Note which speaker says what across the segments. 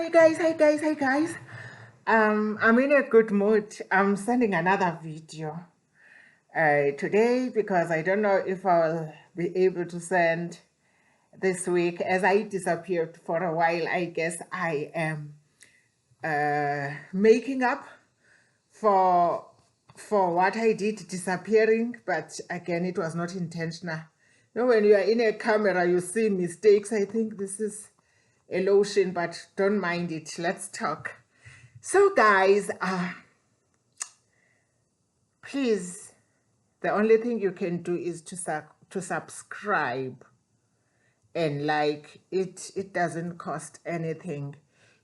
Speaker 1: Hi guys. I'm in a good mood. I'm sending another video today because I don't know if I'll be able to send this week. As I disappeared for a while, I guess I am making up for what I did disappearing, but again, it was not intentional. You know, when you are in a camera, you see mistakes. I think this is a lotion, but don't mind it. Let's talk. So, guys, please, the only thing you can do is to subscribe and like it. It doesn't cost anything.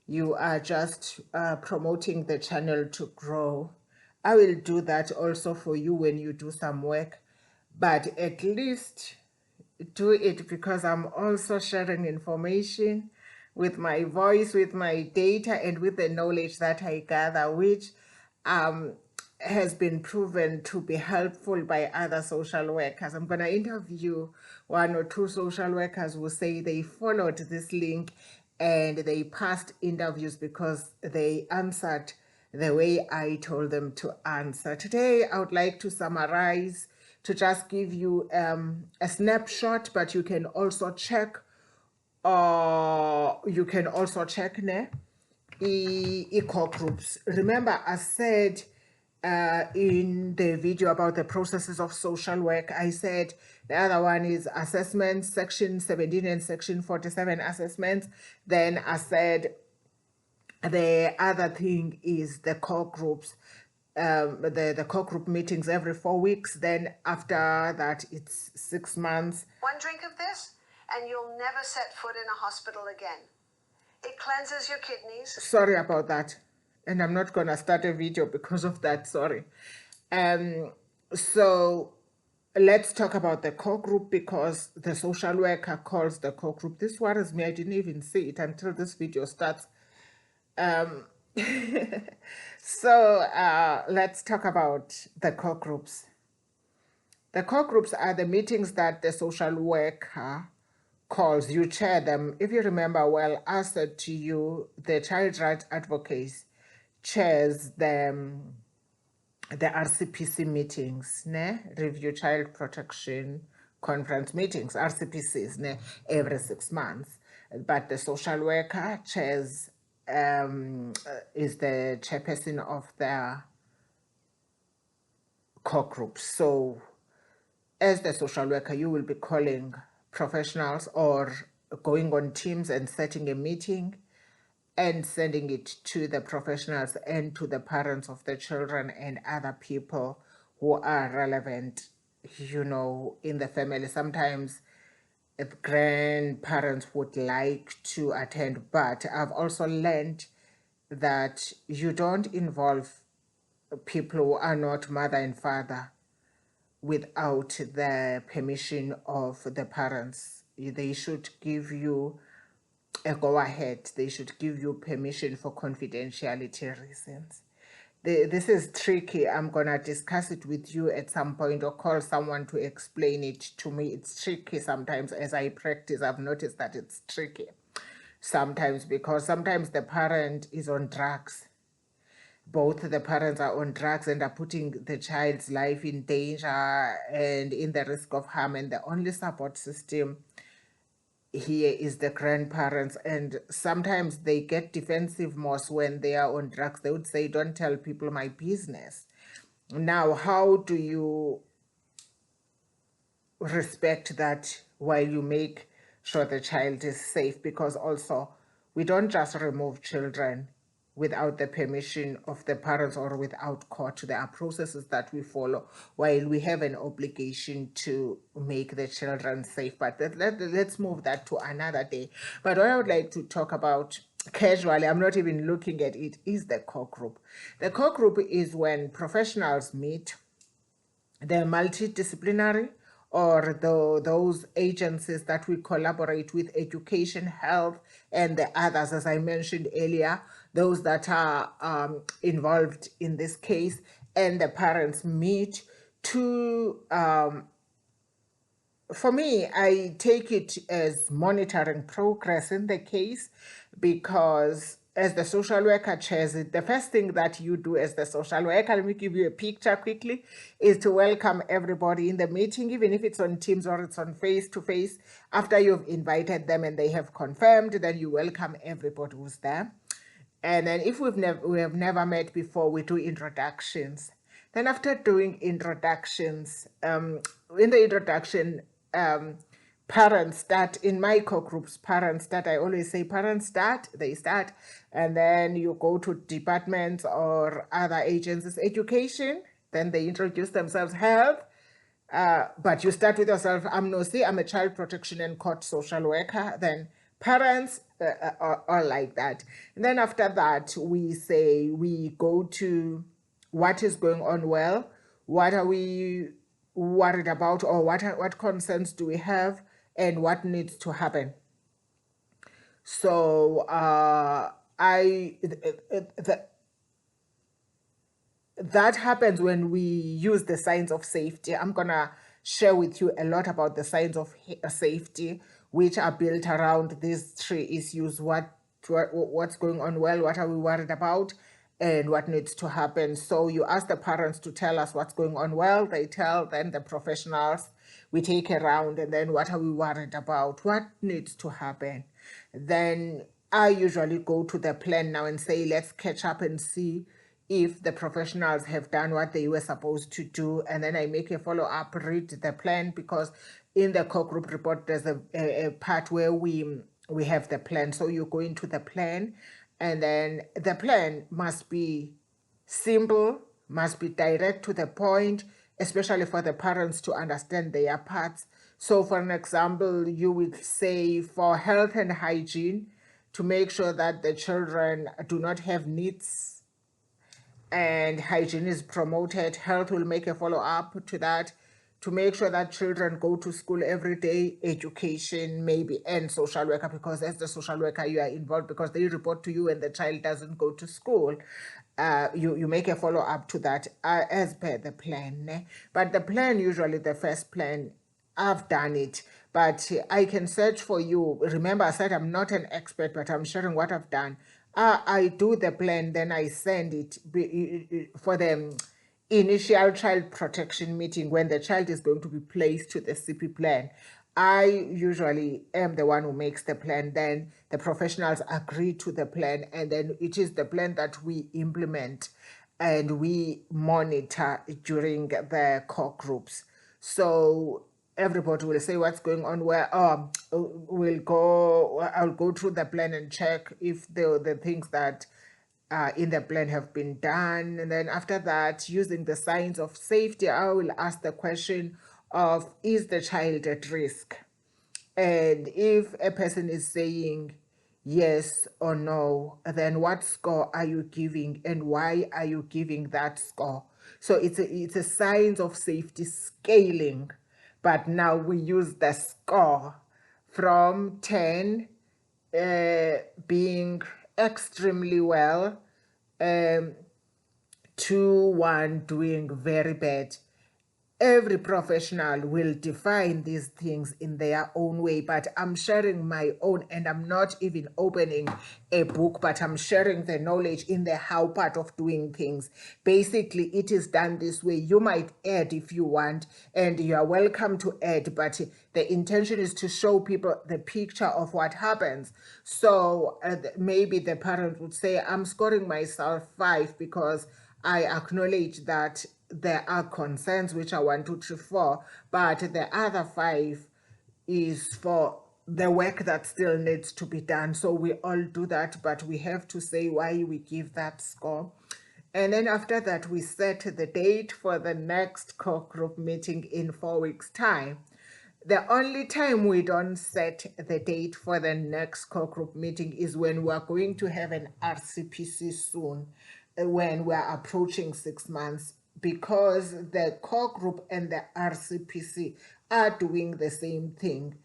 Speaker 1: You are just promoting the channel to grow. I will do that also for you when you do some work, but at least do it because I'm also sharing information with my voice, with my data, and with the knowledge that I gather, which has been proven to be helpful by other social workers. I'm going to interview one or two social workers who say they followed this link and they passed interviews because they answered the way I told them to answer. Today, I would like to summarize, to just give you a snapshot, but you can also check, ne, core groups. Remember, I said in the video about the processes of social work, I said the other one is assessments, section 17 and section 47 assessments. Then I said the other thing is the core groups, the core group meetings every 4 weeks. Then after that, it's 6 months.
Speaker 2: One drink of this, and you'll never set foot in a hospital again. It cleanses your kidneys.
Speaker 1: Sorry about that. And I'm not going to start a video because of that. Sorry. So let's talk about the core group because the social worker calls the core group. This worries me. I didn't even see it until this video starts. So let's talk about the core groups. The core groups are the meetings that the social worker calls. You chair them. If you remember well, I said to you, the child rights advocates chairs the RCPC meetings, ne? Review Child Protection Conference meetings, RCPCs, ne? Every 6 months. But the social worker chairs, is the chairperson of the core groups. So as the social worker, you will be calling professionals or going on Teams and setting a meeting and sending it to the professionals and to the parents of the children and other people who are relevant, you know, in the family. Sometimes grandparents would like to attend, but I've also learned that you don't involve people who are not mother and father without the permission of the parents. They should give you a go-ahead. They should give you permission for confidentiality reasons. This is tricky. I'm going to discuss it with you at some point or call someone to explain it to me. It's tricky sometimes. As I practice, I've noticed that it's tricky sometimes because sometimes the parent is on drugs. Both the parents are on drugs and are putting the child's life in danger and in the risk of harm, and the only support system here is the grandparents. And sometimes they get defensive most when they are on drugs. They would say, don't tell people my business. Now, how do you respect that while you make sure the child is safe? Because also, we don't just remove children without the permission of the parents or without court. There are processes that we follow while we have an obligation to make the children safe. But let's move that to another day. But what I would like to talk about casually, I'm not even looking at it, is the core group. The core group is when professionals meet, the multidisciplinary or those agencies that we collaborate with, education, health, and the others, as I mentioned earlier, those that are involved in this case, and the parents meet to, for me, I take it as monitoring progress in the case because as the social worker chairs it, the first thing that you do as the social worker, let me give you a picture quickly, is to welcome everybody in the meeting, even if it's on Teams or it's on face-to-face. After you've invited them and they have confirmed, then you welcome everybody who's there. And then if we have never met before, we do introductions. Then after doing introductions, in the introduction, parents start. In my co-groups, parents start. I always say parents start, they start, and then you go to departments or other agencies, education, then they introduce themselves, health, but you start with yourself. I'm Nosi, I'm a child protection and court social worker. Then parents are like that. And then after that, we go to what is going on well, what are we worried about, or what concerns do we have, and what needs to happen. So that happens when we use the signs of safety. I'm gonna share with you a lot about the signs of safety, which are built around these three issues: what's going on well, what are we worried about, and what needs to happen. So you ask the parents to tell us what's going on well, they tell, then the professionals, we take a round, and then what are we worried about, what needs to happen. Then I usually go to the plan now and say, let's catch up and see if the professionals have done what they were supposed to do. And then I make a follow-up, read the plan, because in the core group report, there's a part where we have the plan. So you go into the plan, and then the plan must be simple, must be direct to the point, especially for the parents to understand their parts. So for an example, you would say for health and hygiene, to make sure that the children do not have needs and hygiene is promoted. Health will make a follow-up to that, to make sure that children go to school every day, education maybe, and social worker, because as the social worker you are involved, because they report to you when the child doesn't go to school. You make a follow-up to that as per the plan. But the plan, usually the first plan, I've done it, but I can search for you. Remember, I said I'm not an expert, but I'm sharing what I've done. I do the plan, then I send it for the initial child protection meeting when the child is going to be placed to the CP plan. I usually am the one who makes the plan, then the professionals agree to the plan, and then it is the plan that we implement and we monitor during the core groups. So everybody will say what's going on, where I'll go through the plan and check if the things that in the plan have been done. And then after that, using the signs of safety, I will ask the question of, is the child at risk? And if a person is saying yes or no, then what score are you giving and why are you giving that score? So it's a signs of safety scaling, but now we use the score from 10 being extremely well, to 1 doing very bad. Every professional will define these things in their own way, but I'm sharing my own, and I'm not even opening a book, but I'm sharing the knowledge in the how part of doing things. Basically, it is done this way. You might add if you want, and you are welcome to add, but the intention is to show people the picture of what happens. So maybe the parent would say, I'm scoring myself 5 because I acknowledge that there are concerns, which are 1, 2, 3, 4, but the other 5 is for the work that still needs to be done. So we all do that, but we have to say why we give that score. And then after that, we set the date for the next core group meeting in 4 weeks' time. The only time we don't set the date for the next core group meeting is when we're going to have an RCPC soon, when we're approaching 6 months, because the core group and the RCPC are doing the same thing.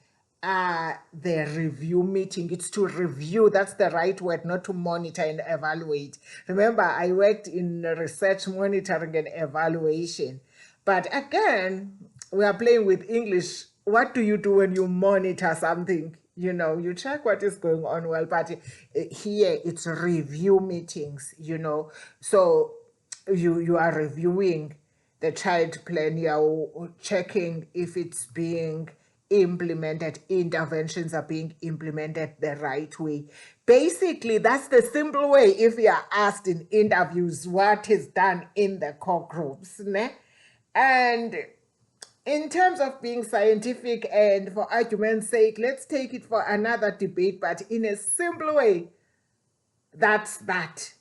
Speaker 1: The review meeting, it's to review, that's the right word, not to monitor and evaluate. Remember, I worked in research, monitoring, and evaluation. But again, we are playing with English. What do you do when you monitor something? You know, you check what is going on well, but here it's review meetings, you know. So you are reviewing the child plan, you're checking if it's being implemented, interventions are being implemented the right way. Basically, that's the simple way if you are asked in interviews what is done in the core groups. Ne? And in terms of being scientific and for argument's sake, let's take it for another debate, but in a simple way, that's that.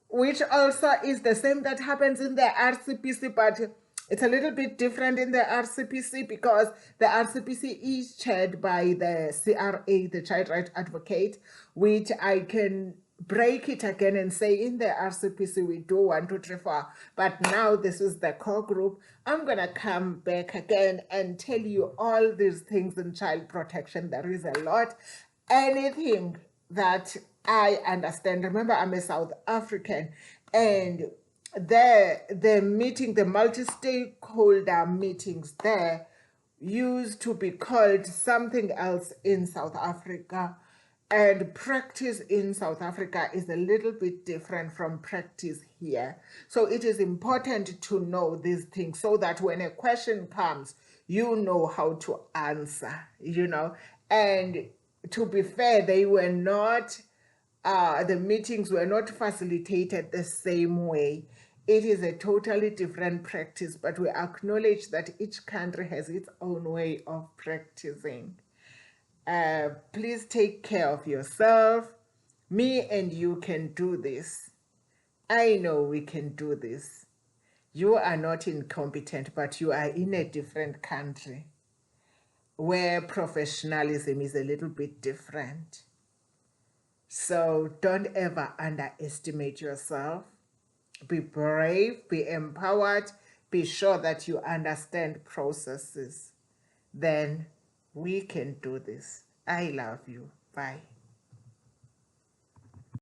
Speaker 1: Which also is the same that happens in the RCPC, but it's a little bit different in the RCPC because the RCPC is chaired by the CRA, the Child Rights Advocate, which I can break it again and say in the RCPC we do 1, 2, 3, 4, but now this is the core group. I'm gonna come back again and tell you all these things in child protection. There is a lot. Anything that I understand, remember I'm a South African, and the meeting, the multi-stakeholder meetings there used to be called something else in South Africa. And practice in South Africa is a little bit different from practice here. So it is important to know these things so that when a question comes, you know how to answer, you know. And to be fair, they were not, the meetings were not facilitated the same way. It is a totally different practice, but we acknowledge that each country has its own way of practicing. Please take care of yourself. Me and you can do this. I know we can do this. You are not incompetent, but you are in a different country where professionalism is a little bit different. So don't ever underestimate yourself. Be brave, be empowered, be sure that you understand processes. Then we can do this. I love you. Bye.